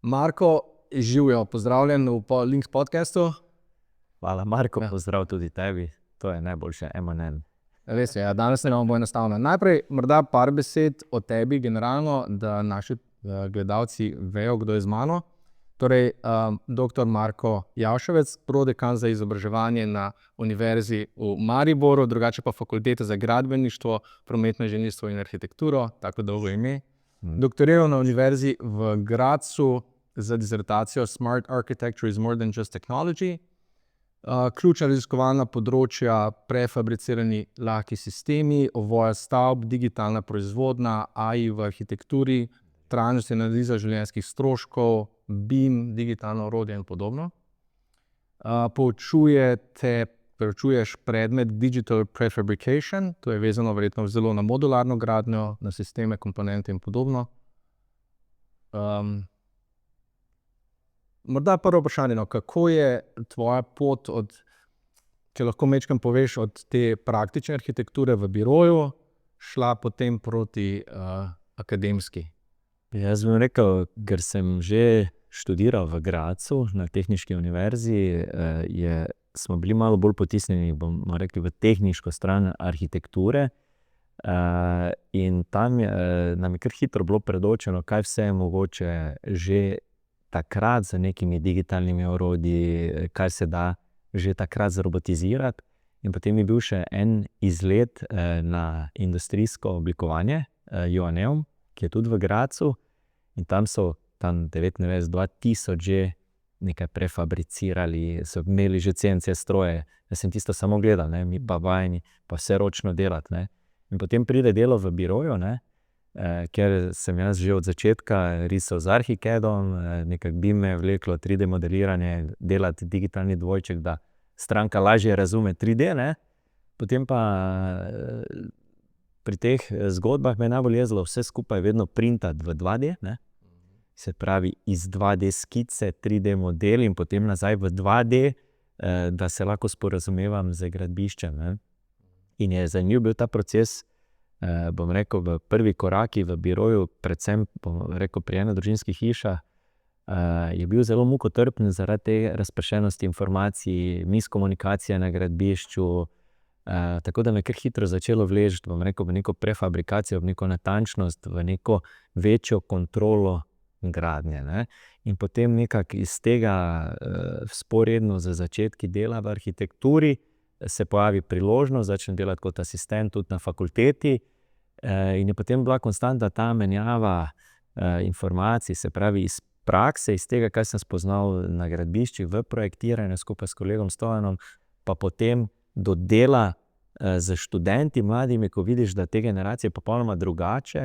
Marko, živijo, pozdravljen v Links podcastu. Hvala, Marko, pozdrav tudi tebi. To je najboljše M&M. Res je, danes se nam bo enostavno. Najprej morda par besed o tebi generalno, da naši gledalci vejo, kdo je z mano. Torej, dr. Marko Javševec, prodekan za izobraževanje na Univerzi v Mariboru, drugače pa Fakulteta za gradbeništvo, prometno inženirstvo in arhitekturo, tako dolgo ime. Doktoriral na Univerzi v Gradcu za disertacijo Smart Architecture is more than just technology. Ključna raziskovalna področja prefabricirani lahki sistemi, ovoja stavb, digitalna proizvodnja, AI v arhitekturi, trajnostna analiza življenjskih stroškov, BIM, digitalno orodje in podobno. Preučuješ predmet Digital Prefabrication, to je vezano verjetno zelo na modularno gradnjo, na sisteme, komponente in podobno. Morda prvo vprašanje, kako je tvoja pot če lahko majčkeno poveš, od te praktične arhitekture v biroju šla potem proti akademski? Jaz bom rekel, ker sem že študiral v Gradcu na Tehniški univerzi, smo bili malo bolj potisnjeni, bomo rekli, v tehniško stran arhitekture. In tam nam je kar hitro bilo predočeno, kaj vse je mogoče že takrat z nekimi digitalnimi orodji, kaj se da že takrat zrobotizirati. In potem je bil še en izlet na industrijsko oblikovanje, Joanneum, ki je tudi v Gradcu. In tam so 1999-2000 že nekaj prefabricirali, so imeli že CNC stroje. Jaz sem tisto samo gledal, mi pa vajeni, pa vse ročno delati. In potem pride delo v biroju, ker sem jaz že od začetka risal z Archicadom, nekako bi me vleklo 3D modeliranje, delati digitalni dvojček, da stranka lažje razume 3D. Potem pa pri teh zgodbah me je najbolj jezilo vse skupaj vedno printati v 2D. Se pravi, iz 2D skice, 3D model in potem nazaj v 2D, da se lahko sporazumevam z gradbiščem. In je zanimiv bil ta proces, bom rekel, v prvi koraki v biroju, predvsem pri enodružinskih hišah, je bil zelo mukotrpen zaradi te razpršenosti informacij, miskomunikacije na gradbišču, tako da me kar hitro začelo vleči, bom rekel, v neko prefabrikacijo, v neko natančnost, v neko večjo kontrolo gradnje. In potem nekako iz tega vzporedno z začetki dela v arhitekturi se pojavi priložnost, začnem delati kot asistent tudi na fakulteti. In je potem bila konstantna ta menjava informacij, se pravi iz prakse, iz tega, kaj sem spoznal na gradbiščih v projektiranju skupaj s kolegom Stojanom, pa potem do dela z študenti mladimi, ko vidiš, da te generacije popolnoma drugače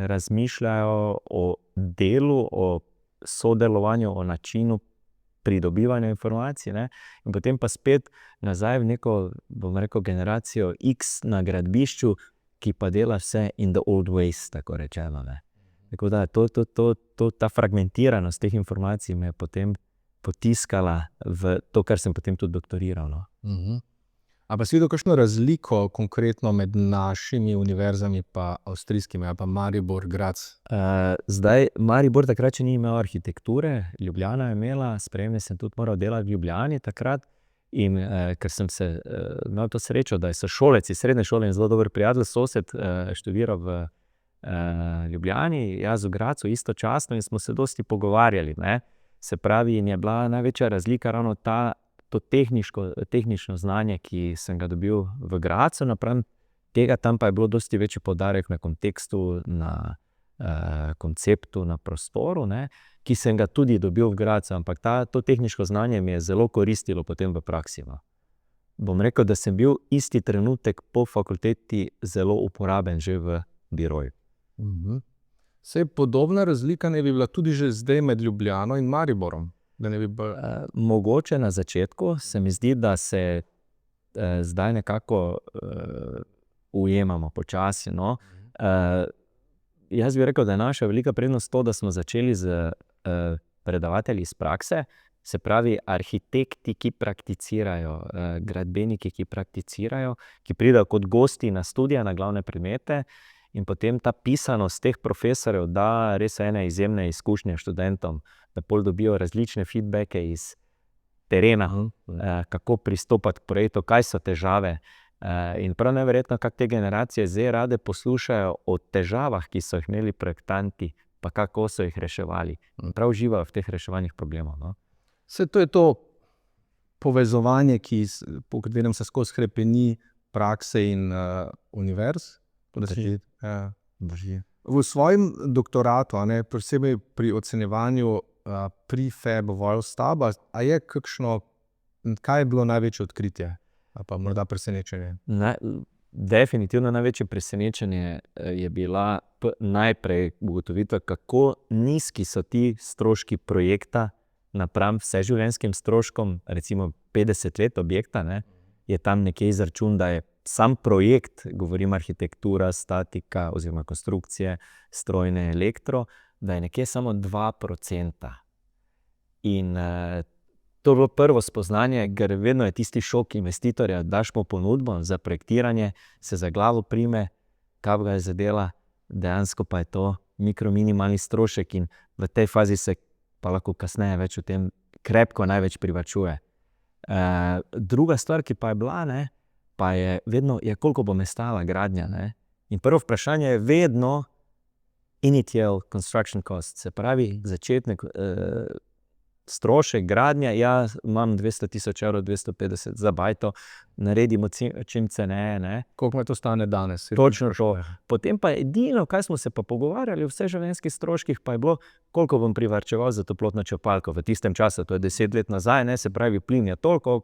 razmišljajo o delu, o sodelovanju, o načinu pridobivanja informacij. In potem pa spet nazaj v neko, bom rekel, generacijo X na gradbišču, ki pa dela vse in the old ways, tako rečeno. Tako da ta fragmentiranost teh informacij me je potem potiskala v to, kar sem potem tudi doktoriral. A pa si videl kakšno razliko konkretno med našimi univerzami pa avstrijskimi, ali pa Maribor, Graz? Zdaj, Maribor takrat še ni imel arhitekture, Ljubljana je imela, sprejemne sem tudi moral delati v Ljubljani takrat. In ker sem se imel to srečo, da je sošolec iz srednje šole in zelo dober prijatelj, sosed, študiral v Ljubljani, jaz v Gradcu istočasno in smo se dosti pogovarjali. Se pravi, in je bila največja razlika ravno to tehnično znanje, ki sem ga dobil v Gradcu, napram tega tam pa je bilo dosti večji poudarek na kontekstu, na konceptu, na prostoru, ki sem ga tudi dobil v Gradcu, ampak to tehniško znanje mi je zelo koristilo potem v praksi. Bom rekel, da sem bil isti trenutek po fakulteti zelo uporaben že v biroju. Saj podobna razlika ne bi bila tudi že zdaj med Ljubljano in Mariborom? Mogoče na začetku se mi zdi, da se zdaj nekako ujemamo počasi. Jaz bi rekel, da je naša velika prednost to, da smo začeli z predavatelji iz prakse, se pravi arhitekti, ki prakticirajo, gradbeniki, ki prakticirajo, ki pridejo kot gosti na študije, na glavne predmete In potem ta pisanost teh profesorjev da res ene izjemne izkušnje študentom, da pol dobijo različne feedbacke iz terena, kako pristopati k projektu, kaj so težave. In prav neverjetno, kako te generacije zdaj rade poslušajo o težavah, ki so jih imeli projektanti, pa kako so jih reševali. Prav uživajo v teh reševanjih problemov. No? Saj to je to povezovanje, po katerem se skozi hrepeni prakse in univerz. V svojem doktoratu, posebej pri ocenjevanju prefab Wolfstaba, kaj je bilo največje odkritje? Pa morda presenečenje? Definitivno največje presenečenje je bila najprej ugotovitev, kako nizki so ti stroški projekta napram vseživljenjskim stroškom, recimo 50 let objekta, ne, je tam nekje izračun, da je sam projekt, govorim arhitektura, statika oziroma konstrukcije, strojne, elektro, da je nekje samo 2%. In to je bilo prvo spoznanje, ker vedno je tisti šok investitorja, daš mu ponudbo za projektiranje, se za glavo prime, kaj ga je zadela, dejansko pa je to minimalni strošek in v tej fazi se pa lahko kasneje več o tem krepko največ privarčuje. Druga stvar, ki pa je bila, ne, pa je vedno, koliko bo me stala gradnja. Ne? In prvo vprašanje je vedno initial construction cost, se pravi začetni strošek gradnje, imam 200,000 evrov, 250 za bajto, naredimo čim ceneje. Ne? Koliko me to stane danes? Točno to. Potem pa edino, kaj smo se pa pogovarjali o vseživljenjskih stroških, pa je bilo, koliko bom privarčeval za toplotno črpalko. V tistem času, to je 10 let nazaj, ne? Se pravi, plin je toliko,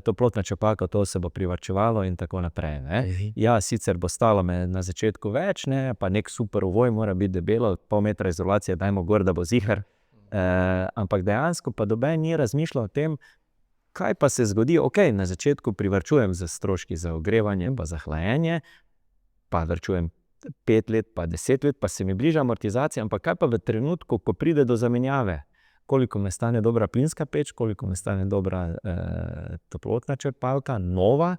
toplotna črpalka, to se bo privarčevalo in tako naprej. Ne? Ja, sicer bo stalo me na začetku več, ne? Pa nek super ovoj mora biti debelo, pol metra izolacije, dajmo gor, da bo ziher. Ampak dejansko pa noben ni razmišljal o tem, kaj pa se zgodi, na začetku privarčujem za stroški za ogrevanje pa za hlajenje, pa varčujem 5 let, pa 10 let, pa se mi bliža amortizacija, ampak kaj pa v trenutku, ko pride do zamenjave? Koliko me stane dobra plinska peč, koliko me stane dobra toplotna črpalka, nova,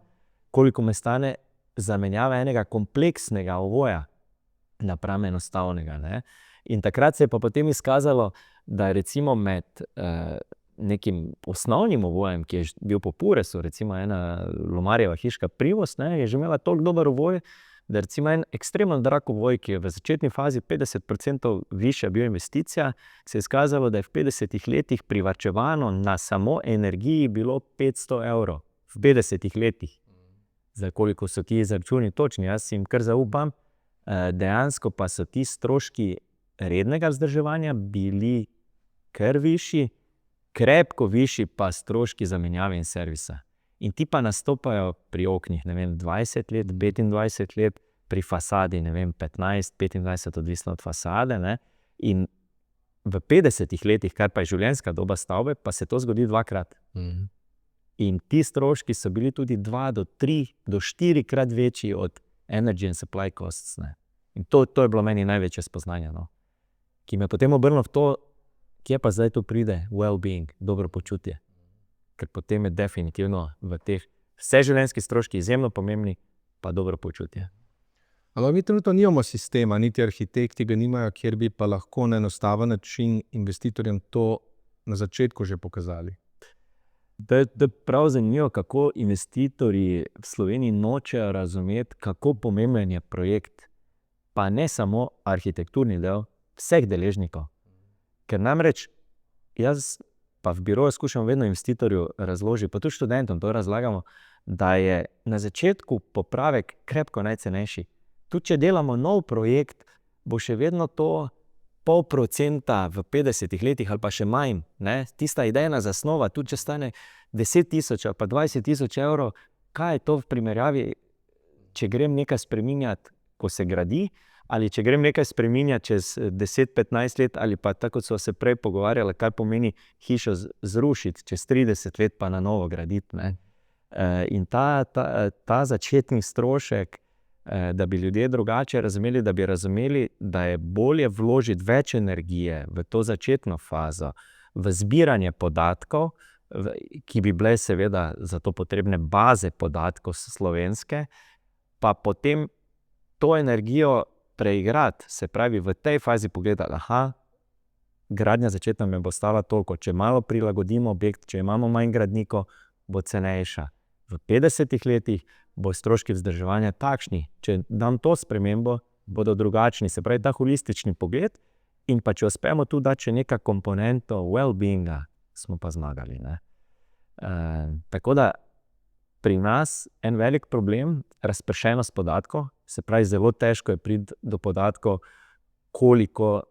koliko me stane zamenjava enega kompleksnega ovoja napram enostavnega. Ne? In takrat se je pa potem izkazalo, da je recimo med nekim osnovnim ovojem, ki je bil po Puresu, recimo ena Lomarjeva hiška Privos, ne, je že imela toliko dober ovoj, da recimo en ekstremno drag ovoj, ki je v začetni fazi 50% višja bil investicija, se je izkazalo, da je v 50 letih privarčevano na samo energiji bilo 500 evrov. V 50 letih. Za koliko so ti izračuni točni, jaz jim kar zaupam. Dejansko pa so ti stroški rednega vzdrževanja bili kar višji, krepko višji pa stroški zamenjave in servisa. In ti pa nastopajo pri oknih, 20 let, 25 let, pri fasadi, 15, 25, odvisno od fasade. Ne? In v 50 letih, kar pa je življenjska doba stavbe, pa se to zgodi dvakrat. In ti stroški so bili tudi 2 do 3 do 4 krat večji od energy and supply costs. Ne? In to je bilo meni največje spoznanje, no? Ki me potem obrnilo v to, kje pa zdaj tu pride well-being, dobro počutje. Ker potem je definitivno v teh vseživljenjskih stroških izjemno pomembni, pa dobro počutje. Ampak mi trenutno nimamo sistema, niti arhitekti ga nimajo, kjer bi pa lahko na enostaven način investitorjem to na začetku že pokazali. To je prav zanimivo, kako investitorji v Sloveniji nočejo razumeti, kako pomemben je projekt, pa ne samo arhitekturni del, vseh deležnikov. Ker namreč jaz pa v biroju skušam vedno investitorju razložiti, pa tudi študentom to razlagamo, da je na začetku popravek krepko najcenejši. Tudi če delamo nov projekt, bo še vedno to 0,5% v 50 letih ali pa še manj. Ne? Tista idejna zasnova, tudi če stane 10,000 ali pa 20,000 evrov, kaj je to v primerjavi, če grem nekaj spreminjati, ko se gradi, ali če grem nekaj spreminjati čez 10-15 let, ali pa tako, kot so se prej pogovarjali, kaj pomeni hišo zrušiti čez 30 let pa na novo graditi. Ne? In ta začetni strošek, da bi ljudje drugače razumeli, da bi razumeli, da je bolje vložiti več energije v to začetno fazo, v zbiranje podatkov, ki bi bile seveda za to potrebne baze podatkov slovenske, pa potem to energijo preigrati, se pravi v tej fazi pogledati, gradnja začetna me bo stala toliko, če malo prilagodimo objekt, če imamo manj gradnikov, bo cenejša. V 50 letih bo stroški vzdrževanja takšni, če dam to spremembo, bodo drugačni, se pravi ta holistični pogled in pa če uspemo tu dati še neka komponento well-beinga, smo pa zmagali, ne. Tako da pri nas en velik problem, razpršenost podatkov, se pravi zelo težko je priti do podatkov, koliko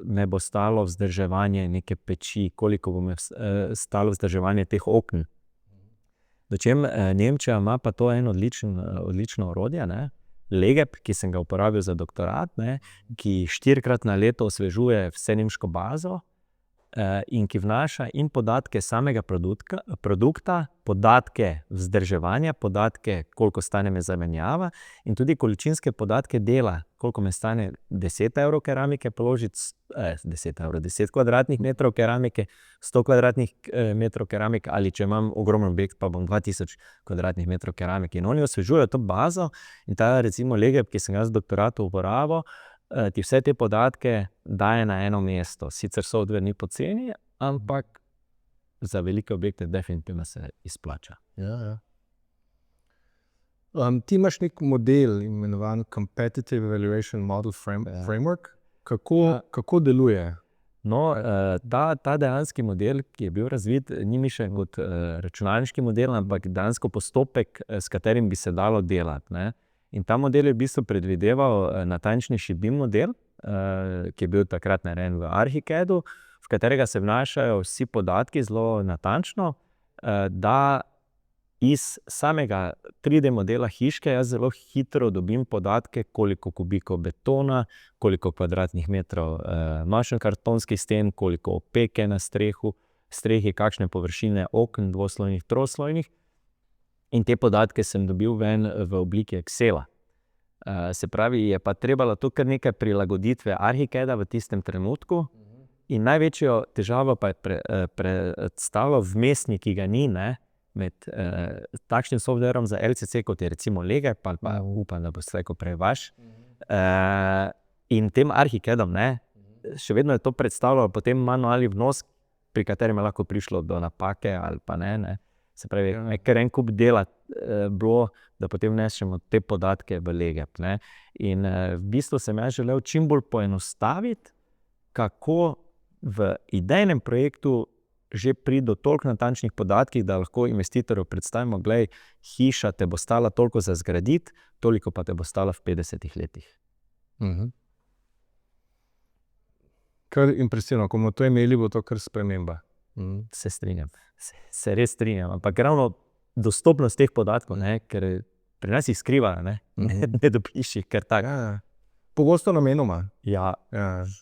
me bo stalo vzdrževanje neke peči, koliko bo me stalo vzdrževanje teh okn. Dočem Nemčija ima pa to eno odlično orodje, ne? Legep, ki sem ga uporabil za doktorat, ne? Ki 4-krat na leto osvežuje vse nemško bazo in ki vnaša in podatke samega produkta, podatke vzdrževanja, podatke, koliko stane me zamenjava in tudi količinske podatke dela, koliko me stane 10 evrov keramike položiti, 10 kvadratnih metrov keramike, 100 kvadratnih metrov keramike ali če imam ogromen objekt, pa bom 2000 kvadratnih metrov keramike. In oni osvežujejo to bazo in ta recimo Legep, ki sem ga z doktoratom uporabil, ti vse te podatke daje na eno mesto. Sicer software ni poceni, ampak za velike objekte definitivno se izplača. Ja. Ti imaš nek model, imenovan Competitive Evaluation Model Framework. Kako deluje? No, ta dejanski model, ki je bil razvit, ni mišljen kot računalniški model, ampak dejansko postopek, s katerim bi se dalo delati, ne. In ta model je v bistvu predvideval natančnejši BIM model, ki je bil takrat narejen v Archicadu, v katerega se vnašajo vsi podatki zelo natančno, da iz samega 3D modela hiške jaz zelo hitro dobim podatke, koliko kubikov betona, koliko kvadratnih metrov mašenkartonskih sten, koliko opeke na strehi, kakšne površine okn, dvoslojnih, troslojnih. In te podatke sem dobil ven v obliki Excela. Se pravi, je pa trebalo tu kar nekaj prilagoditve Archicada v tistem trenutku in največjo težavo pa je predstavljal vmesnik, ki ga ni, ne, med takšnim softwarom za LCC, kot je recimo Legep, ali pa upam, da bo slej ko prej vaš, in tem Archicadom, ne, še vedno je to predstavljalo potem manualni vnos, pri katerem je lahko prišlo do napake ali pa ne. Se pravi, kar en kup dela bilo, da potem vnesemo te podatke v Legep, ne. In v bistvu sem jaz želel čim bolj poenostaviti, kako v idejnem projektu že priti do toliko natančnih podatkih, da lahko investitorju predstavimo, glej, hiša te bo stala toliko za zgraditi, toliko pa te bo stala v 50 letih. Kar impresivno, ko bomo to imeli, bo to kar sprememba. Se strinjam, se res strinjam, ampak ravno dostopnost teh podatkov, ne, ker pri nas jih skrivajo, ne dobiš jih kar tako. Ja. Pogosto namenoma. Ja,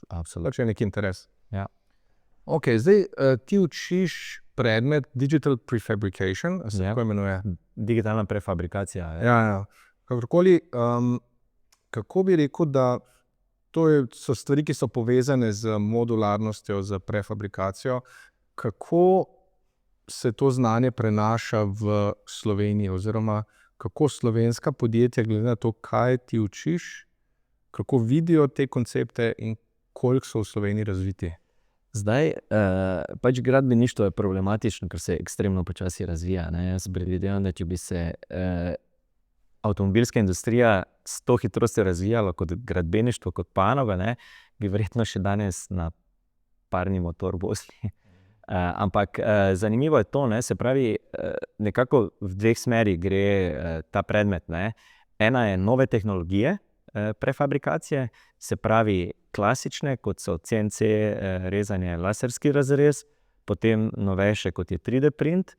Absolutno. Če je neki interes. Ja. Ok, zdaj ti učiš predmet Digital Prefabrication, se tako imenuje? Digitalna prefabrikacija. Ja. Kakorkoli, kako bi rekel, da to so stvari, ki so povezane z modularnostjo, z prefabrikacijo, kako se to znanje prenaša v Sloveniji oziroma kako slovenska podjetja, glede na to, kaj ti učiš, kako vidijo te koncepte in koliko so v Sloveniji razviti? Zdaj, pač gradbeništvo je problematično, ker se ekstremno počasi razvija, ne. Jaz predvidevam, da če bi se avtomobilska industrija s to hitrostjo razvijala kot gradbeništvo, kot panoga, ne, bi verjetno še danes na parni motor vozili. Ampak zanimivo je to, ne, se pravi, nekako v dveh smerih gre ta predmet, ne. Ena je nove tehnologije prefabrikacije, se pravi klasične, kot so CNC rezanje, laserski razrez, potem novejše, kot je 3D print,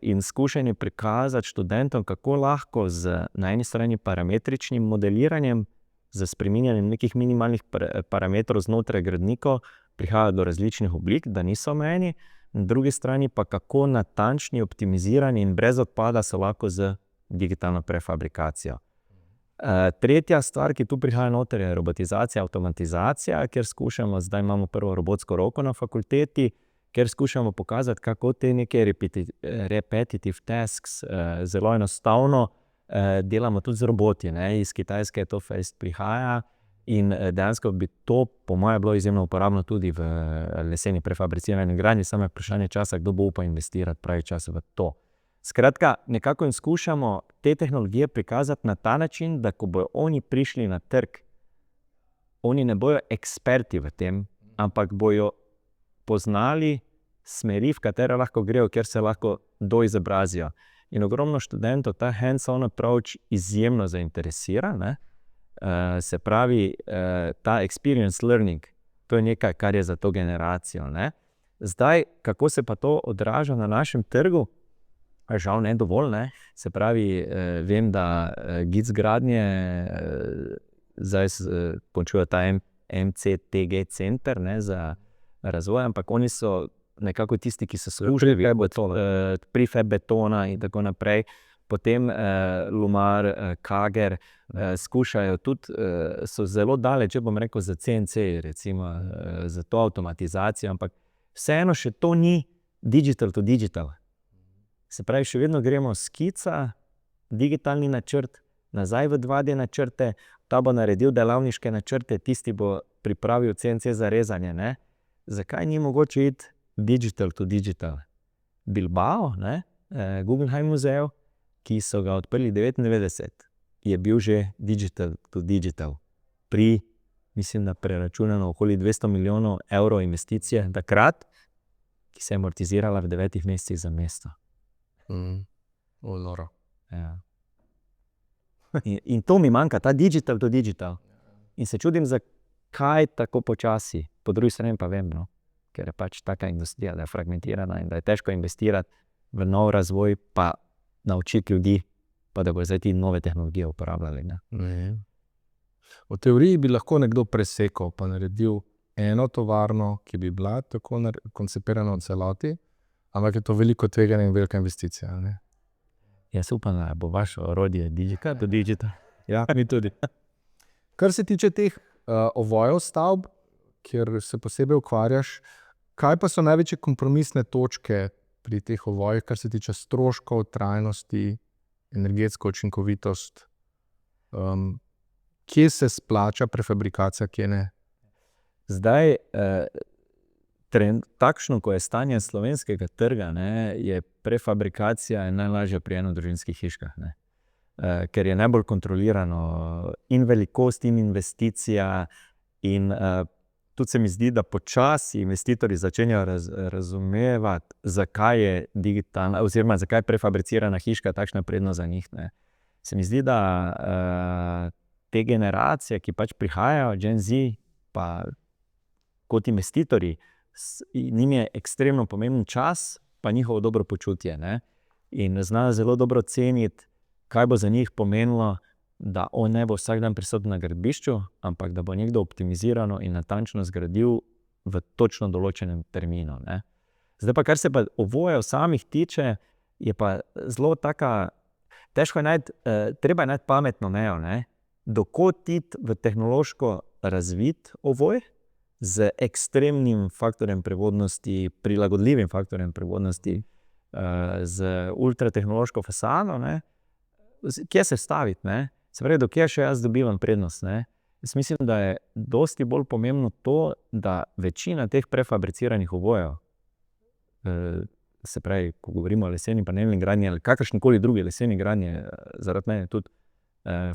in skušanje prikazati študentom, kako lahko na eni strani parametričnim modeliranjem, z spreminjanjem nekih minimalnih parametrov znotraj gradnikov, prihaja do različnih oblik, da niso omejeni, na drugi strani pa kako natančni, optimizirani in brez odpada so lahko z digitalno prefabrikacijo. Tretja stvar, ki tu prihaja noter, je robotizacija, avtomatizacija, kjer skušamo, zdaj imamo prvo robotsko roko na fakulteti, kjer skušamo pokazati, kako te neke repetitive tasks zelo enostavno delamo tudi z roboti, ne? Iz Kitajske to fejst prihaja in dejansko bi to, po mojem, bilo izjemno uporabno tudi v leseni prefabricirani gradnji, samo je vprašanje časa, kdo bo upal investirati pravi čas v to. Skratka, nekako jim skušamo te tehnologije prikazati na ta način, da ko bojo oni prišli na trg, oni ne bojo eksperti v tem, ampak bojo poznali smeri, v katere lahko grejo, kjer se lahko doizobrazijo. In ogromno študentov ta hands-on approach izjemno zainteresira, ne? Se pravi, ta experience learning, to je nekaj, kar je za to generacijo, ne? Zdaj, kako se pa to odraža na našem trgu? Žal ne dovolj, ne? Se pravi, vem, da GIC gradnje zdaj končuje ta MCTG center, ne, za razvoj, ampak oni so nekako tisti, ki so služili prefab betona in tako naprej. Potem Lumar, Kager skušajo tudi, so zelo daleč, če bom rekel, za CNC, recimo, za to avtomatizacijo, ampak vseeno še to ni digital to digital. Se pravi, še vedno gremo skica, digitalni načrt, nazaj v 2D načrte, ta bo naredil delavniške načrte, tisti bo pripravil CNC za rezanje, ne? Zakaj ni mogoče iti digital to digital? Bilbao, ne? Guggenheim muzeju, ki so ga odprli 99, je bil že digital to digital. Pri, mislim, da preračunano okoli 200 milijonov evrov investicije takrat, ki se je amortizirala v 9 mesecih za mesto. Noro. Ja. In to mi manjka, ta digital to digital. In se čudim, zakaj tako počasi. Po drugi strani pa vem, no? Ker je pač taka industrija, da je fragmentirana in da je težko investirati v nov razvoj, pa naučiti ljudi, pa da bo zdaj ti nove tehnologije uporabljali. Ne? V teoriji bi lahko nekdo presekal, pa naredil eno tovarno, ki bi bila tako koncipirana v celoti, ampak je to veliko tveganje in velika investicija. Ne? Jaz upam, da bo vaše orodje digital to digital. Ja, mi tudi. Kar se tiče teh ovojev stavb, kjer se posebej ukvarjaš, kaj pa so največje kompromisne točke pri teh ovojih, kar se tiče stroškov, trajnosti, energetsko učinkovitost? Kje se splača prefabrikacija, kje ne? Zdaj, takšno, ko je stanje slovenskega trga, ne, je prefabrikacija najlažja pri enodružinskih hiškah, ne. Ker je najbolj kontrolirano in velikost in investicija in tudi se mi zdi, da počasi investitorji začenjajo razumevati, zakaj je digitalna oziroma zakaj je prefabricirana hiška takšna prednost za njih, ne. Se mi zdi, da te generacije, ki pač prihajajo, Gen Z, pa kot investitorji, njim je ekstremno pomemben čas, pa njihovo dobro počutje, ne. In znajo zelo dobro ceniti, kaj bo za njih pomenilo, da on ne bo vsak dan prisoten na gradbišču, ampak da bo nekdo optimizirano in natančno zgradil v točno določenem terminu, ne. Zdaj pa, kar se pa ovojev samih tiče, je pa zelo taka, težko je najti, treba je najti pametno mejo, ne. Dokot iti v tehnološko razvit ovoj z ekstremnim faktorjem prevodnosti, prilagodljivim faktorjem prevodnosti, z ultratehnološko fasado, ne. Kje se staviti, ne? Se pravi, dokje še jaz dobivam prednost, ne? Jaz mislim, da je dosti bolj pomembno to, da večina teh prefabriciranih ovojev, se pravi, ko govorimo o leseni panelni gradnji ali kakršnikoli drugi leseni gradnji, zaradi mene tudi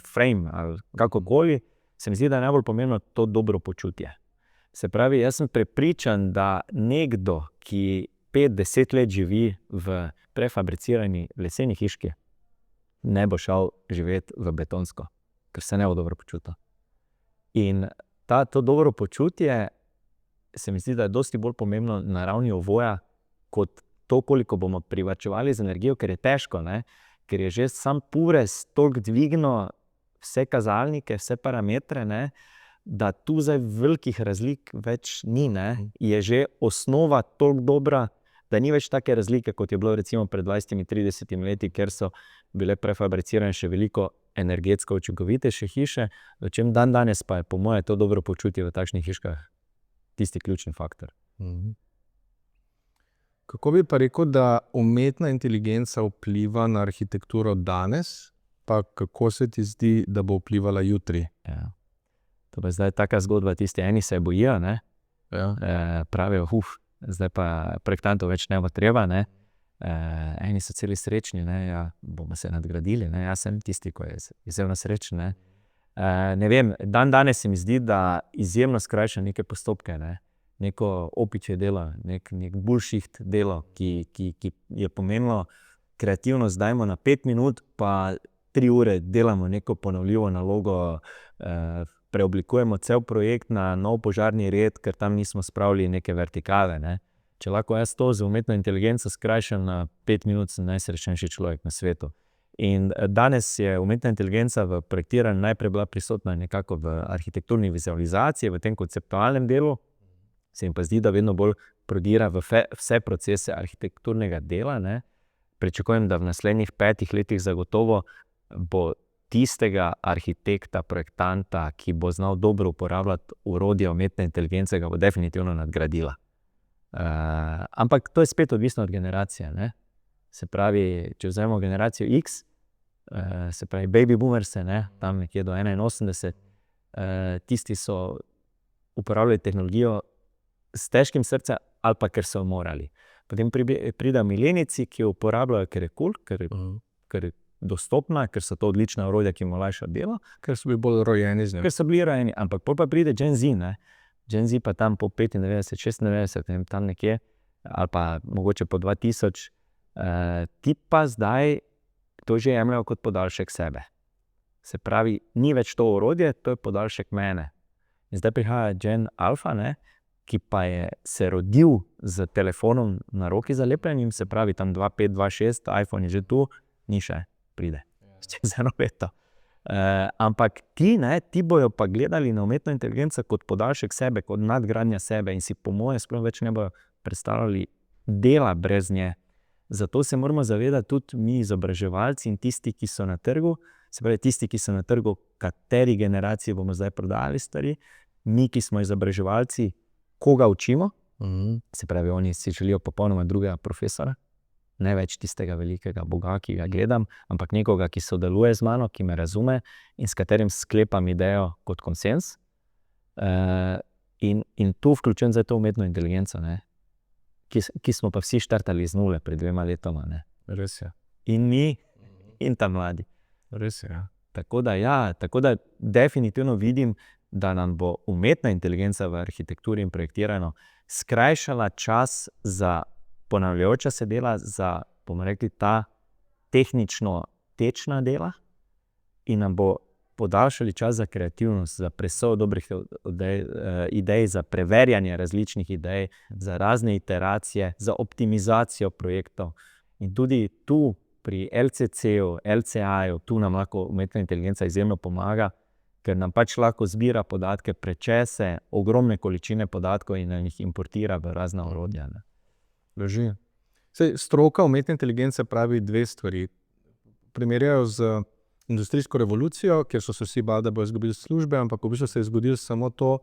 frame ali kakokoli, se mi zdi, da je najbolj pomembno to dobro počutje. Se pravi, jaz sem prepričan, da nekdo, ki 5-10 let živi v prefabricirani leseni hiški, ne bo šel živeti v betonsko, ker se ne bo dobro počutil. In to dobro počutje se mi zdi, da je dosti bolj pomembno na ravni ovoja, kot to, koliko bomo privarčevali z energijo, ker je težko, ne? Ker je že sam pures toliko dvignil vse kazalnike, vse parametre, ne? Da tu zdaj velikih razlik več ni, ne? Je že osnova toliko dobra, da ni več take razlike, kot je bilo recimo pred 20-30 leti, ker so bile prefabricirane še veliko energetsko učinkovitejše hiše, v čem dan danes pa je po moje to dobro počutje v takšnih hiškah tisti ključni faktor. Kako bi pa rekel, da umetna inteligenca vpliva na arhitekturo danes, pa kako se ti zdi, da bo vplivala jutri? Ja. To pa je zdaj taka zgodba, tisti eni se bojijo, ne? Pravijo, zdaj pa projektantov več ne bo treba, ne? Eni so celi srečni, ne? Ja, bomo se nadgradili, ne? Jaz sem tisti, ko je izjemno srečen, ne? Ne vem, danes se mi zdi, da izjemno skrajša neke postopke, ne? Neko opičje delo, nek bullshit delo, ki je pomenilo kreativnost, dajmo na 5 minut, pa 3 ure delamo neko ponovljivo nalogo, preoblikujemo cel projekt na nov požarni red, ker tam nismo spravili neke vertikale, ne. Če lahko jaz to z umetno inteligenco skrajšam na 5 minut, sem najsrečnejši človek na svetu. In danes je umetna inteligenca v projektiranju najprej bila prisotna nekako v arhitekturni vizualizaciji, v tem konceptualnem delu, se mi pa zdi, da vedno bolj prodira v vse procese arhitekturnega dela, ne. Pričakujem, da v naslednjih 5 letih zagotovo bo tistega arhitekta, projektanta, ki bo znal dobro uporabljati orodje umetne inteligence, ga bo definitivno nadgradila. Ampak to je spet odvisno od generacije, ne. Se pravi, če vzamemo generacijo X, se pravi baby boomerse, ne, tam nekje do 81, tisti so uporabljali tehnologijo s težkim srcem ali pa ker so morali. Potem pridejo milenijci, ki jo uporabljajo, ker je kul, ker je dostopna, ker so to odlična orodja, ki jim olajšajo delo. Ker so bili bolj rojeni z njim. Ker so bili rojeni, ampak pol pa pride Gen Z, ne. Gen Z pa tam po 95, 96, tam nekje, ali pa mogoče po 2000, ti pa zdaj to že jemljajo kot podaljšek sebe. Se pravi, ni več to orodje, to je podaljšek mene. In zdaj prihaja Gen Alpha, ne, ki pa je se rodil z telefonom na roki zalepljenim, se pravi tam 2.5, 2.6, iPhone je že tu, ni še, pride, čez 1 leto. Ampak ti bojo pa gledali na umetno inteligenco kot podaljšek sebe, kot nadgradnja sebe in si po moje sploh več ne bojo predstavljali dela brez nje. Zato se moramo zavedati tudi mi izobraževalci in tisti, ki so na trgu, se pravi tisti, ki so na trgu, kateri generaciji bomo zdaj prodajali stvari, mi, ki smo izobraževalci, koga učimo, se pravi, oni si želijo popolnoma drugega profesora, ne več tistega velikega boga, ki ga gledam, ampak nekoga, ki sodeluje z mano, ki me razume in s katerim sklepam idejo kot konsens. In tu vključujem zdaj to umetno inteligenco, ne, ki smo pa vsi štartali z nule pred 2 letoma, ne. Res je. In mi, in ta mladi. Res je, ja. Tako da definitivno vidim, da nam bo umetna inteligenca v arhitekturi in projektiranju skrajšala čas za ponavljajoča se dela, za, bomo rekli, ta tehnično tečna dela in nam bo podaljšali čas za kreativnost, za presojo dobrih idej, za preverjanje različnih idej, za razne iteracije, za optimizacijo projektov. In tudi tu pri LCC-u, LCA-ju, tu nam lahko umetna inteligenca izjemno pomaga, ker nam pač lahko zbira podatke, prečese ogromne količine podatkov in jih importira v razna orodja, ne. Drži. Saj stroka umetne inteligence pravi 2 stvari. Primerjajo z industrijsko revolucijo, kjer so se vsi bali, da bodo izgubili službe, ampak v bistvu se je zgodilo samo to,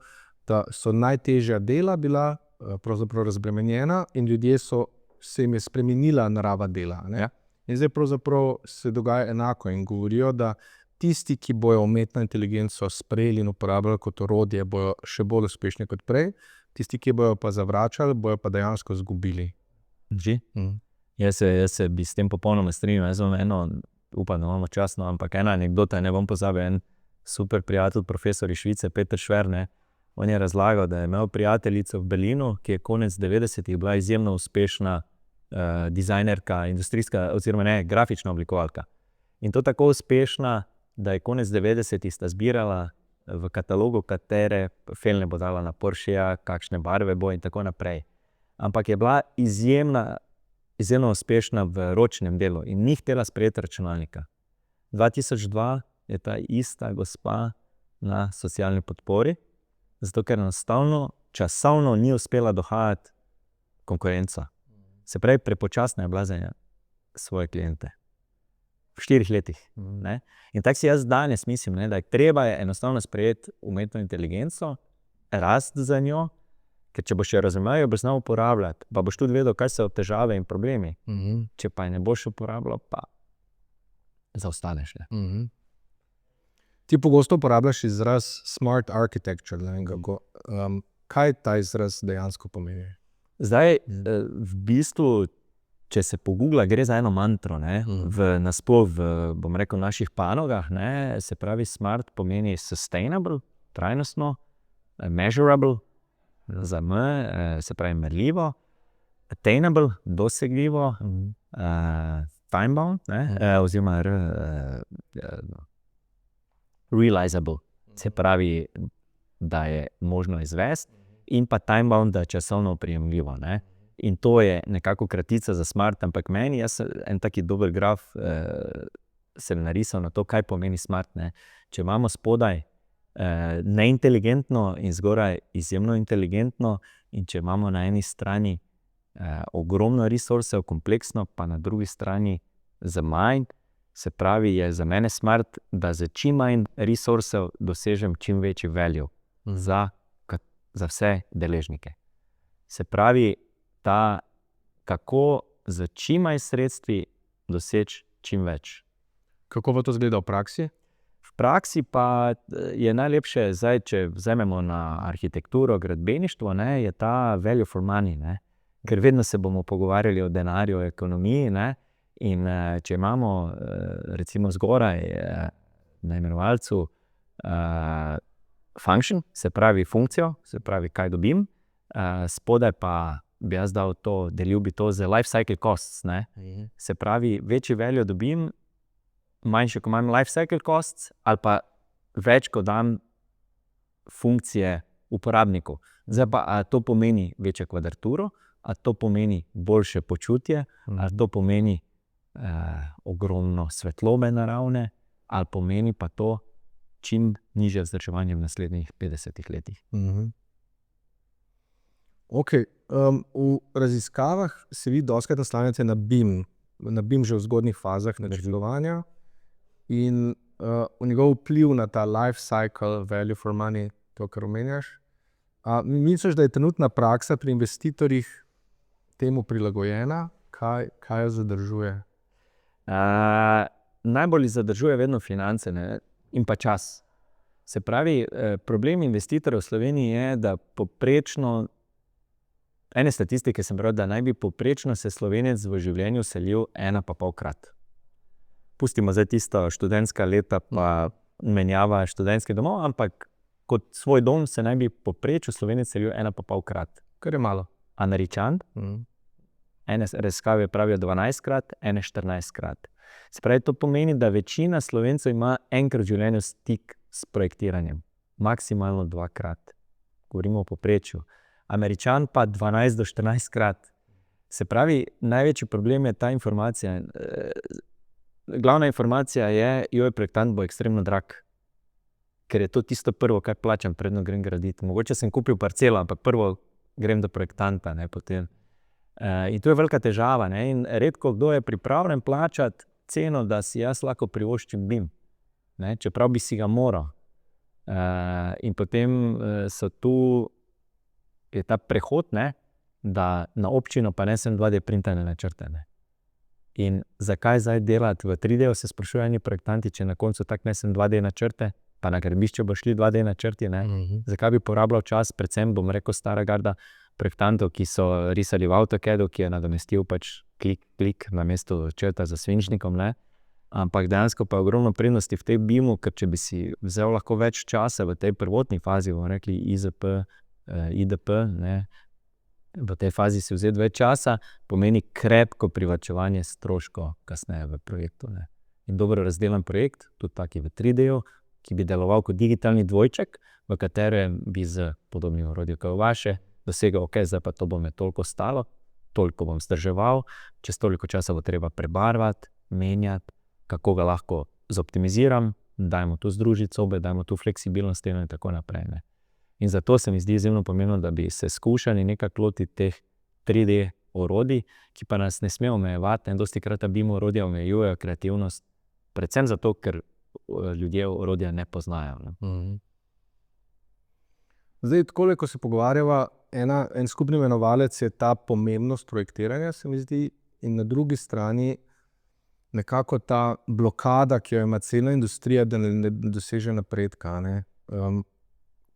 da so najtežja dela bila pravzaprav razbremenjena in ljudje se jim je spremenila narava dela, ne. In zdaj pravzaprav se dogaja enako in govorijo, da tisti, ki bojo umetno inteligenco sprejeli in uporabljali kot orodje, bojo še bolj uspešni kot prej, tisti, ki bojo pa zavračali, bojo pa dejansko izgubili. Drži? Jaz se bi s tem popolnoma strinjal. Jaz imam upam, da imamo čas, ampak ena anekdota, ne bom pozabil, en super prijatelj, profesor iz Švice, Peter Schwer, ne, on je razlagal, da je imel prijateljico v Berlinu, ki je konec 90-ih bila izjemno uspešna dizajnerka, industrijska, oziroma ne, grafična oblikovalka. In to tako uspešna, da je konec 90-ih sta zbirala v katalogu, katere felne bo dala na Porscheja, kakšne barve bo in tako naprej. Ampak je bila izjemno uspešna v ročnem delu in ni htela sprejeti računalnika. 2002 je ta ista gospa na socialni podpori, zato ker enostavno časovno ni uspela dohajati konkurenco. Se pravi, prepočasna je bila za svoje kliente. V 4 letih. Ne? In tako si jaz danes mislim, ne, da je treba enostavno sprejeti umetno inteligenco, rast za njo, ker če boš jo razumel, jo boš znal uporabljati, pa boš tudi vedel, kaj so težave in problemi. Če pa je ne boš uporabljal, pa zaostaneš. Ti pogosto uporabljaš izraz smart architecture. Ne vem kako. Kaj ta izraz dejansko pomeni? Zdaj, v bistvu, če se pogugla, gre za eno mantro, ne, nasploh v naših panogah, ne, se pravi, smart pomeni sustainable, trajnostno, measurable, za M, se pravi merljivo, attainable, dosegljivo, time-bound, oziroma realizable, se pravi, da je možno izvesti, in pa time-bound, da je časovno oprijemljivo. Ne? In to je nekako kratica za smart, ampak meni, jaz en taki dober graf sem narisal na to, kaj pomeni smart. Ne? Če imamo spodaj neinteligentno in zgoraj izjemno inteligentno, in če imamo na eni strani ogromno resursov, kompleksno, pa na drugi strani za manj, se pravi, je za mene smart, da za čim manj resursov dosežem čim večji value za vse deležnike. Se pravi, kako za čim manj sredstvi doseči čim več. Kako pa to izgleda v praksi? V praksi pa je najlepše, zdaj, če vzamemo na arhitekturo, gradbeništvo, ne, je ta value for money, ne. Ker vedno se bomo pogovarjali o denarju, o ekonomiji, ne, in če imamo recimo zgoraj na imenovalcu function, se pravi funkcijo, se pravi, kaj dobim, spodaj pa bi jaz dal to, delil bi to za life cycle costs, ne. Se pravi, večji value dobim, manjše, ko imam life cycle costs, ali pa več, ko dam funkcije uporabniku. Zdaj pa, a to pomeni večjo kvadraturo, a to pomeni boljše počutje, a to pomeni ogromno svetlobe naravne, ali pomeni pa to čim nižje vzdrževanje v naslednjih 50 letih. Ok, v raziskavah se vi dostikrat naslanjate na BIM že v zgodnjih fazah načrtovanja in v njegov vpliv na ta life cycle, value for money, to, kar omenjaš. Misliš, da je trenutna praksa pri investitorjih temu prilagojena? Kaj jo zadržuje? Najbolj zadržuje vedno finance, ne, in pa čas. Se pravi, problem investitorjev v Sloveniji je, da poprečno, ene statistike sem bral, da naj bi poprečno se Slovenec v življenju selil 1,5-krat. Pustimo zdaj tisto študentska leta pa menjava študentskih domov, ampak kot svoj dom se naj bi poprečju Slovenec selil 1,5-krat. Kar je malo. Američan, ene raziskave pravijo 12-krat, ene 14-krat. Se pravi, to pomeni, da večina Slovencev ima enkrat v življenju stik s projektiranjem. Maksimalno 2-krat. Govorimo o poprečju. Američan pa 12 do 14-krat. Se pravi, največji problem je ta informacija. Glavna informacija je, projektant bo ekstremno drag. Ker je to tisto prvo, kaj plačam, predno grem graditi. Mogoče sem kupil parcelo, ampak prvo grem do projektanta, ne, potem. In to je velika težava, ne, in redko kdo je pripravljen plačati ceno, da si jaz lahko privoščim BIM, ne, čeprav bi si ga moral. In potem je ta prehod, ne, da na občino pa nesem 2D printane načrte, ne. In zakaj zdaj delati v 3D, se sprašujejo eni projektanti, če na koncu tako nesem 2D načrte, pa na gradbišče bo šli 2D načrti, ne. Zakaj bi porabljal čas, predvsem bom rekel stara garda projektantov, ki so risali v AutoCAD-u, ki je nadomestil pač klik namesto črta za svinčnikom, ne. Ampak dejansko pa je ogromno prednosti v tej BIM-u, ker če bi si vzel lahko več časa v tej prvotni fazi, bomo rekli IZP, IDP, ne, v tej fazi si vzeti več časa, pomeni krepko privarčevanje stroškov kasneje v projektu, ne. In dobro razdelan projekt, tudi taki v 3D-ju, ki bi deloval kot digitalni dvojček, v katerem bi z podobnim orodjem kot vaše dosegel, ok, zdaj pa to bo me toliko stalo, toliko bom vzdrževal, čez toliko časa bo treba prebarvati, menjati, kako ga lahko zoptimiziram, dajmo tu združiti sobe, dajmo tu fleksibilnost in tako naprej, ne. In zato se mi zdi izjemno pomembno, da bi se skušali nekako lotiti teh 3D orodij, ki pa nas ne sme omejevati, in dostikrat ta BIM orodja omejujejo kreativnost, predvsem zato, ker ljudje orodja ne poznajo, ne. Zdaj, takole, ko se pogovarjava, en skupni imenovalec je ta pomembnost projektiranja, se mi zdi, in na drugi strani nekako ta blokada, ki jo ima cela industrija, da ne doseže napredka, ne.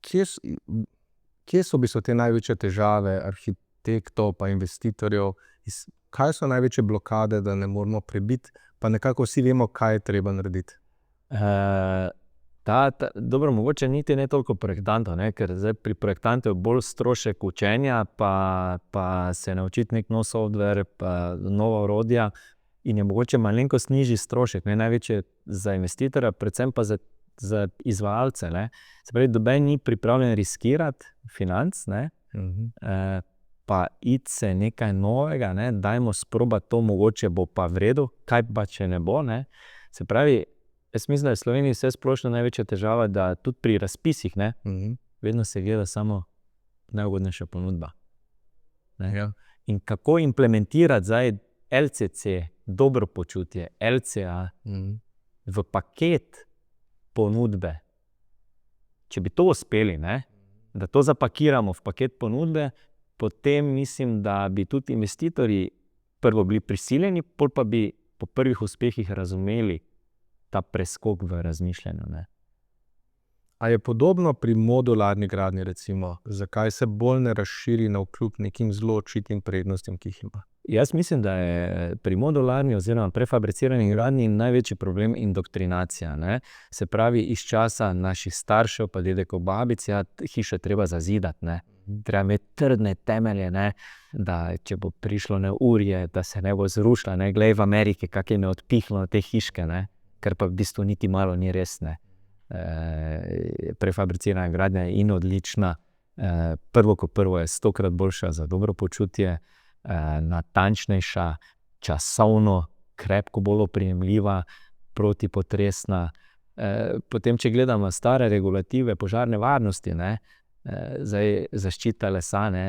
Kje so v bistvu te največje težave arhitektov pa investitorjev? Kaj so največje blokade, da ne moremo prebiti, pa nekako vsi vemo, kaj je treba narediti? Dobro, mogoče niti ne toliko projektantov, ne, ker zdaj pri projektantu je bolj strošek učenja, pa se naučiti nek nov software, pa nova orodja in je mogoče malenkost nižji strošek, ne, največje za investitorja, predvsem pa za izvajalce, ne. Se pravi, noben ni pripravljen riskirati financ, ne, pa iti se nekaj novega, ne, dajmo sprobati to, mogoče bo pa v redu, kaj pa če ne bo, ne. Se pravi, jaz mislim, da je v Sloveniji vse splošno največja težava, da tudi pri razpisih, ne, vedno se gleda samo najugodnejša ponudba. Ne. Ja. In kako implementirati zdaj LCC, dobro počutje, LCA v paket ponudbe. Če bi to uspeli, ne, da to zapakiramo v paket ponudbe, potem mislim, da bi tudi investitorji prvo bili prisiljeni, pol pa bi po prvih uspehih razumeli ta preskok v razmišljanju, ne. A je podobno pri modularni gradnji, recimo? Zakaj se bolj ne razširi navkljub nekim zelo očitim prednostim, ki jih ima? Jaz mislim, da je pri modularni oziroma prefabricirani gradnji največji problem indoktrinacija, ne. Se pravi, iz časa naših staršev pa dedekov, babic, hišo je treba zazidati, ne. Treba imeti trdne temelje, ne, da če bo prišlo neurje, da se ne bo zrušila, ne. Glej v Ameriki, kako jim je odpihnilo te hiške, ne, kar pa v bistvu niti malo ni res, ne. Prefabricirana gradnja je in odlična. Prvo kot prvo je 100-krat boljša za dobro počutje, natančnejša, časovno krepko bolj oprijemljiva, protipotresna. Potem, če gledamo stare regulative požarne varnosti, ne, zdaj zaščita lesa, ne,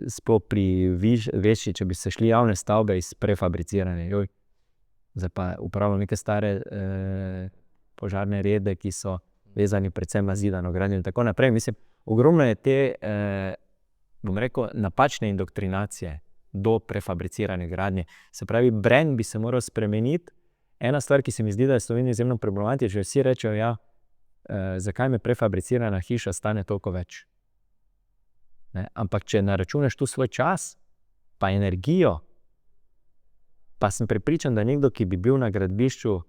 sploh pri večji, če bi se šli javne stavbe iz prefabricirane, zdaj pa uporabljamo neke stare požarne rede, ki so vezani predvsem na zidano gradnjo in tako naprej. Mislim, ogromno je te, bom rekel, napačne indoktrinacije do prefabricirane gradnje. Se pravi, brand bi se moral spremeniti. Ena stvar, ki se mi zdi, da je v Sloveniji izjemno problematična, vsi rečejo, zakaj me prefabricirana hiša stane toliko več. Ne? Ampak če naračunaš tu svoj čas, pa energijo, pa sem prepričan, da nekdo, ki bi bil na gradbišču,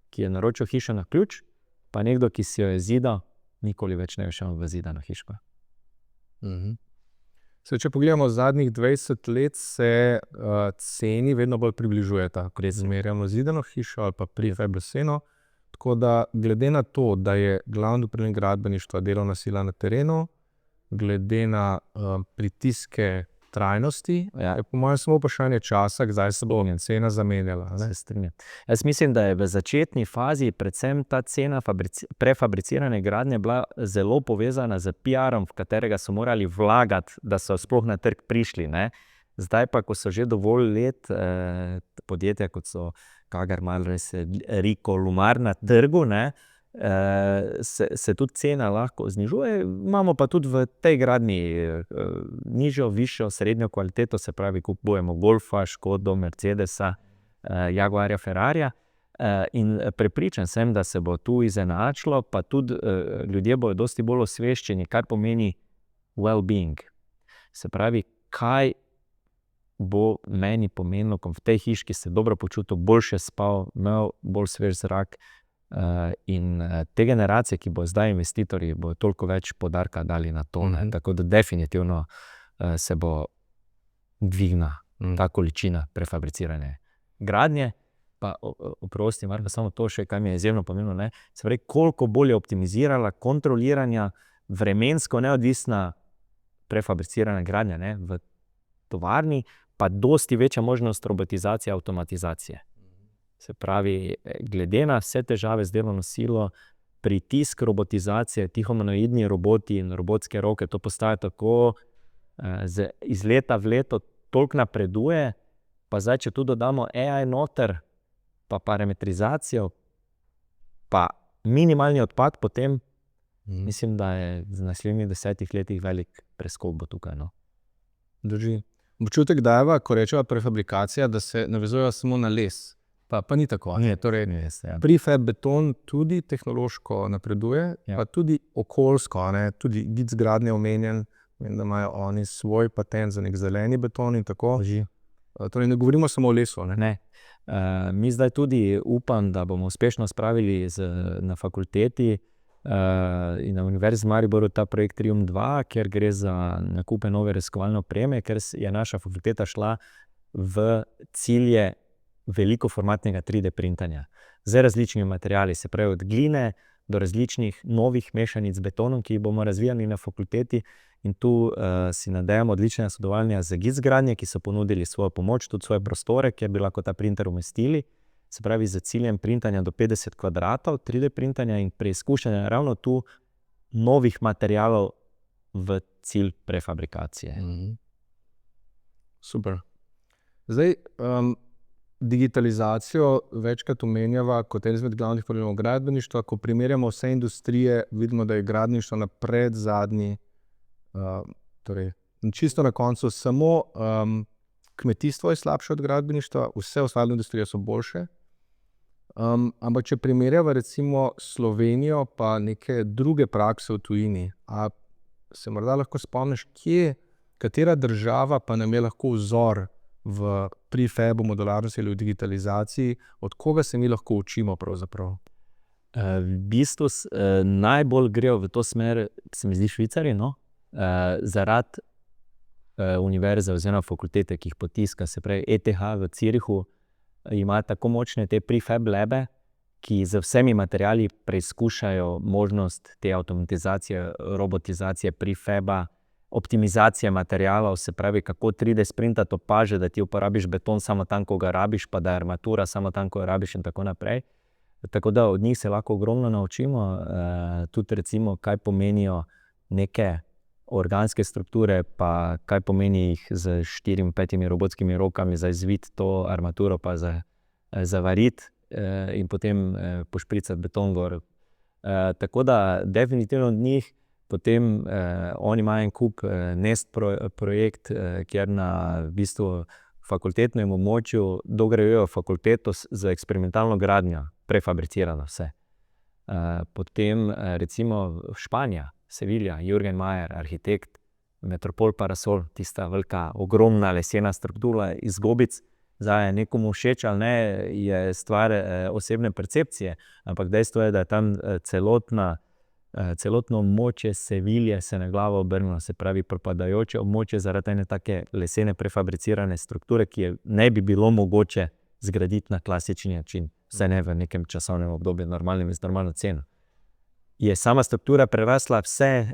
ki je naročil hišo na ključ, pa nekdo, ki si jo je zidal, nikoli več ne bi šel v zidano hiško. Če pogledamo zadnjih 20 let, se ceni vedno bolj približujeta, ko zmerjamo zidano hišo ali pa prefabrisano. Tako da glede na to, da je glavni problem gradbeništva delovna sila na terenu, glede na pritiske trajnosti, je po mojem samo vprašanje časa, kdaj se bo cena zamenjala. Se strinjam. Jaz mislim, da je v začetni fazi predvsem ta cena prefabricirane gradnje bila zelo povezana z PR-om, v katerega so morali vlagati, da so sploh na trg prišli, ne. Zdaj pa, ko so že dovolj let podjetja, kot so Kagar, Malres, Riko, Lumar na trgu, ne, se tudi cena lahko znižuje. Imamo pa tudi v tej gradnji nižjo, višjo, srednjo kvaliteto, se pravi, kupujemo Golfa, Škodo, Mercedesa, Jaguarja, Ferrarija. In prepričan sem, da se bo tu izenačilo, pa tudi ljudje bodo dosti bolj osveščeni, kar pomeni well-being. Se pravi, kaj bo meni pomenilo, ko v tej hiški se dobro počutil, boljše spal, imel bolj svež zrak. In te generacije, ki bo zdaj investitorji, bo toliko več poudarka dali na to. Tako da definitivno se bo dvigna ta količina prefabricirane gradnje. Pa oprosti, Marko, samo to še, kaj mi je izjemno pomembno, ne. Se pravi, koliko bolje optimizirala, kontroliranja, vremensko neodvisna prefabricirana gradnja, ne, v tovarni, pa dosti večja možnost robotizacije, avtomatizacije. Se pravi, glede na vse težave z delovno silo, pritisk robotizacije, tihomenoidni roboti in robotske roke, to postaja tako iz leta v leto toliko napreduje, pa zdaj, če tu dodamo AI noter, pa parametrizacijo, pa minimalni odpad, potem mislim, da je v naslednjih 10 letih velik preskok bo tukaj, no. Drži. Občutek dajeva, ko rečeva prefabrikacija, da se navezujejo samo na les. pa ni tako. Ne? Torej, Ja. prefab beton tudi tehnološko napreduje, Ja. pa tudi okoljsko, ne? Tudi GIC gradnje omenjen, vem, da imajo oni svoj patent za nek zeleni beton in tako. Torej, ne govorimo samo o lesu. Ne. Mi zdaj tudi upam, da bomo uspešno spravili na fakulteti in na Univerzi v Mariboru ta projekt Trium 2, kjer gre za nakupe nove raziskovalne opreme, ker je naša fakulteta šla v cilje velikoformatnega 3D printanja z različnimi materiali, se pravi od gline do različnih novih mešanic z betonom, ki jih bomo razvijali na fakulteti. In tu si nadejamo odličnega sodelovanja z GIC gradnje, ki so ponudili svojo pomoč, tudi svoje prostore, kjer bi lahko ta printer umestili. Se pravi, z ciljem printanja do 50 kvadratov, 3D printanja in preizkušanja ravno tu novih materialov v cilj prefabrikacije. Super. Zdaj, digitalizacijo večkrat omenjava kot eden izmed glavnih problemov gradbeništva. Ko primerjamo vse industrije, vidimo, da je gradbeništvo na predzadnji, torej čisto na koncu samo kmetijstvo je slabše od gradbeništva, vse ostale industrije so boljše. Ampak če primerjava recimo Slovenijo pa neke druge prakse v tujini, a se morda lahko spomniš, katera država pa nam je lahko vzor v prefabu, modularnosti ali v digitalizaciji, od koga se mi lahko učimo pravzaprav? V bistvu najbolj grejo v to smer, se mi zdi, Švicarji, no? Zaradi univerze oziroma fakultete, ki jih potiska, se pravi ETH v Zürichu, ima tako močne te prefab labe, ki z vsemi materiali preizkušajo možnost te avtomatizacije, robotizacije prefaba, optimizacije materialov, se pravi, kako 3D sprintati opaže, da ti uporabiš beton samo tam, ko ga rabiš, pa da je armatura samo tam, ko jo rabiš in tako naprej. Tako da od njih se lahko ogromno naučimo, tudi recimo, kaj pomenijo neke organske strukture, pa kaj pomeni jih z 4-5 robotskimi rokami za izviti to armaturo, pa zavariti in potem pošpricati beton gor. Tako da definitivno od njih. Potem oni imajo en kup Nest projekt, kjer na v bistvu fakultetnem območju dograjujejo fakulteto z eksperimentalno gradnjo, prefabricirano vse. Potem recimo Španija, Sevilla, Jürgen Mayer, arhitekt, Metropol Parasol, tista velika, ogromna lesena struktura iz gobic. Zdaj je nekomu všeč ali ne, je stvar osebne percepcije, ampak dejstvo je, da je tam celotno območje Sevilje se na glavo obrnilo, se pravi propadajoče območje zaradi ene take lesene prefabricirane strukture, ki je ne bi bilo mogoče zgraditi na klasični način, vsaj ne v nekem časovnem obdobju, z normalno ceno. Je sama struktura prerasla vse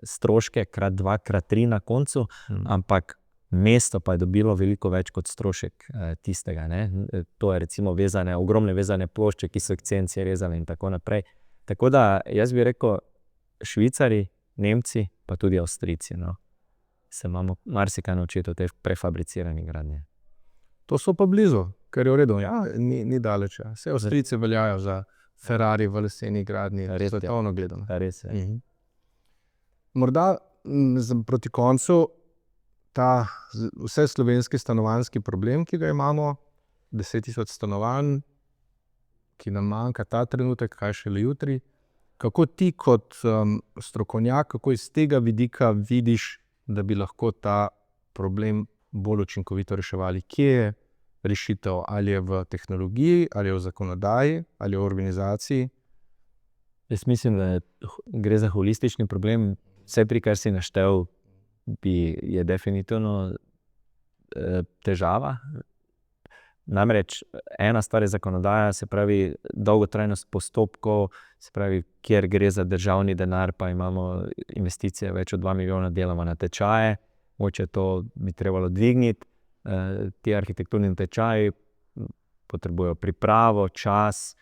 stroške krat 2, krat 3 na koncu, ampak mesto pa je dobilo veliko več kot strošek tistega. Ne? To je recimo ogromne vezane plošče, ki so sekvencije rezane in tako naprej. Tako da jaz bi rekel, Švicarji, Nemci, pa tudi Avstrijci, no, se imamo marsikaj naučiti o tej prefabricirani gradnji. To so pa blizu, kar je v redu. Ja, ni daleč. Vse Avstrijci veljajo za Ferrari v leseni gradnji, svetovno gledano. Res je. Morda proti koncu ta vse slovenski stanovanjski problem, ki ga imamo, 10.000 stanovanj, ki nam manjka ta trenutek, kaj šele jutri. Kako ti kot strokovnjak, kako iz tega vidika vidiš, da bi lahko ta problem bolj učinkovito reševali? Kje je rešitev? Ali je v tehnologiji, ali je v zakonodaji, ali je v organizaciji? Jaz mislim, da gre za holistični problem. Vse pri kar si naštel, je definitivno težava. Namreč ena stvar je zakonodaja, se pravi dolgotrajnost postopkov, se pravi, kjer gre za državni denar, pa imamo investicije več od 2 milijona, delamo na tečaje, mogoče to bi trebalo dvigniti. Ti arhitekturni tečaji potrebujejo pripravo, čas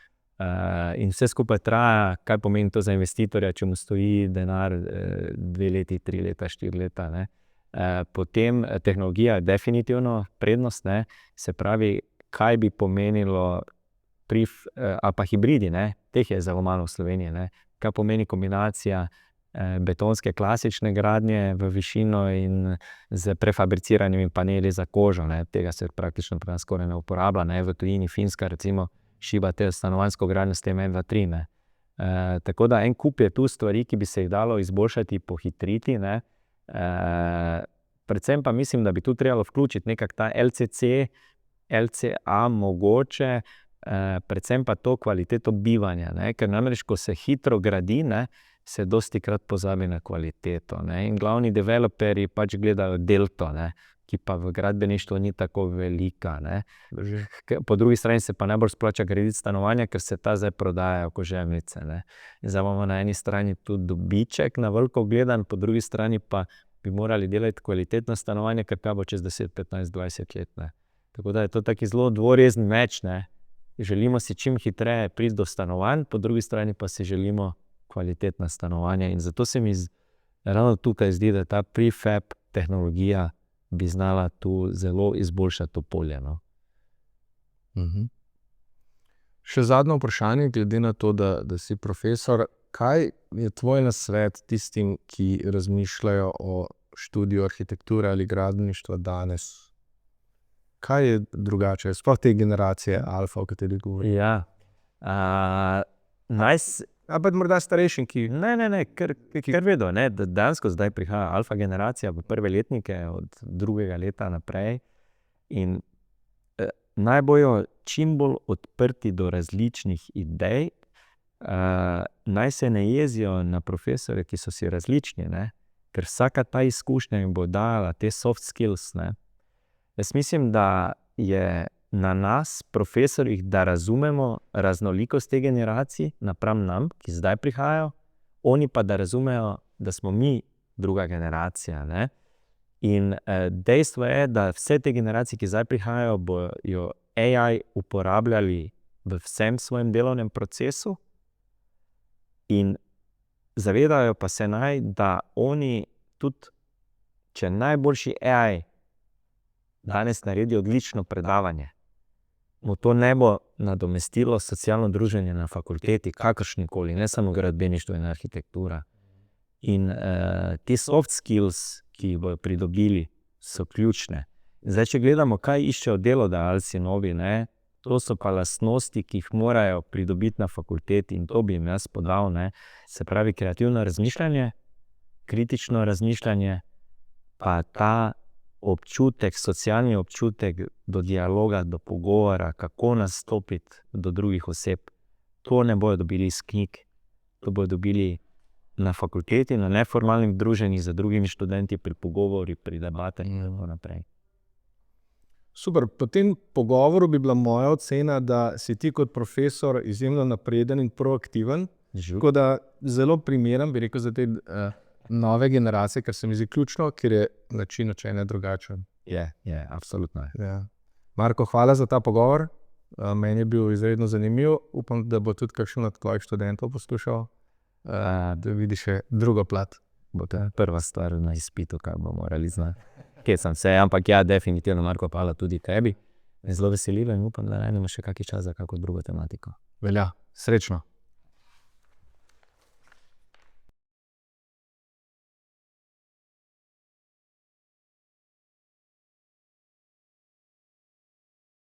in vse skupaj traja. Kaj pomeni to za investitorja, če mu stoji denar 2 leti, 3 leta, 4 leta, ne? Potem tehnologija je definitivno prednost, ne? Se pravi, kaj bi pomenilo ali pa hibridi, ne? Teh je zelo malo v Sloveniji, ne? Kaj pomeni kombinacija betonske klasične gradnje v višino in z prefabriciranimi paneli za kožo. Ne. Tega se praktično pri nas skoraj ne uporablja. Ne. V tujini Finska recimo šiba te stanovanjsko gradnjo s tem 1, 2, 3. Ne. Tako da en kup je tu stvari, ki bi se jih dalo izboljšati, pohitriti. Ne. Predvsem pa mislim, da bi tu trebalo vključiti nekak ta LCC, LCA mogoče, predvsem pa to kvaliteto bivanja, ne? Ker namreč, ko se hitro gradi, ne, se dostikrat pozabi na kvaliteto. Ne? In glavni developerji pač gledajo delto, ne? Ki pa v gradbeništvu ni tako velika. Ne? Po drugi strani se pa najbolj splača graditi stanovanja, ker se ta zdaj prodajajo koževnice. Ne? In zdaj imamo na eni strani tudi dobiček na veliko gledan, po drugi strani pa bi morali delati kvalitetno stanovanje, ker kaj bo čez 10, 15, 20 let. Ne? Tako da je to taki zelo dvorezni meč. Ne? Želimo si čim hitreje priti do stanovanj, po drugi strani pa si želimo kvalitetna stanovanja. In zato se mi ravno tukaj zdi, da ta prefab tehnologija bi znala tu zelo izboljšati to polje. No? Še zadnje vprašanje, glede na to, da si profesor, kaj je tvoj nasvet tistim, ki razmišljajo o študiju arhitekture ali gradbeništva danes? Kaj je drugače, sploh te generacije alfa, o kateri govori? Ja, Pa morda starejšim, ki... Ne, ker vedo, ne, da dejansko zdaj prihaja alfa generacija v prve letnike od 2. leta naprej in naj bojo čim bolj odprti do različnih idej, naj se ne jezijo na profesore, ki so si različni, ne, ker vsaka ta izkušnja jim bo dala te soft skills, ne. Jaz mislim, da je na nas, profesorjih, da razumemo raznolikost te generacij napram nam, ki zdaj prihajajo, oni pa da razumejo, da smo mi druga generacija. Ne? In dejstvo je, da vse te generacije, ki zdaj prihajajo, bojo AI uporabljali v vsem svojem delovnem procesu in zavedajo pa se naj, da oni tudi, če najboljši AI danes naredi odlično predavanje, mu to ne bo nadomestilo socialno druženje na fakulteti, kakršnikoli, ne samo gradbeništvo in arhitektura. In ti soft skills, ki jih bodo pridobili, so ključne. Zdaj, če gledamo, kaj iščejo delodajalci novi, ne, to so pa lastnosti, ki jih morajo pridobiti na fakulteti in to bi jim jaz podal, ne, se pravi kreativno razmišljanje, kritično razmišljanje, pa ta občutek, socialni občutek do dialoga, do pogovora, kako nastopiti do drugih oseb. To ne bodo dobili iz knjig, to bodo dobili na fakulteti, na neformalnih druženjih z drugimi študenti, pri pogovori, pri debatah in tako naprej. Super, po tem pogovoru bi bila moja ocena, da si ti kot profesor izjemno napreden in proaktiven, tako da zelo primeren, bi rekel, za te nove generacije, kar se mi zdi ključno, ker je način učenja drugačen. Je, absolutno. Ja. Marko, hvala za ta pogovor. Meni je bil izredno zanimiv. Upam, da bo tudi kakšen od tvojih študentov poslušal, da vidi še drugo plat. Bo to prva stvar na izpitu, kaj bomo morali znati. Kje sem se, ampak ja, definitivno, Marko, hvala tudi tebi. Zelo veselilo in upam, da najdemo še kakšen čas za kakšno drugo tematiko. Velja, srečno.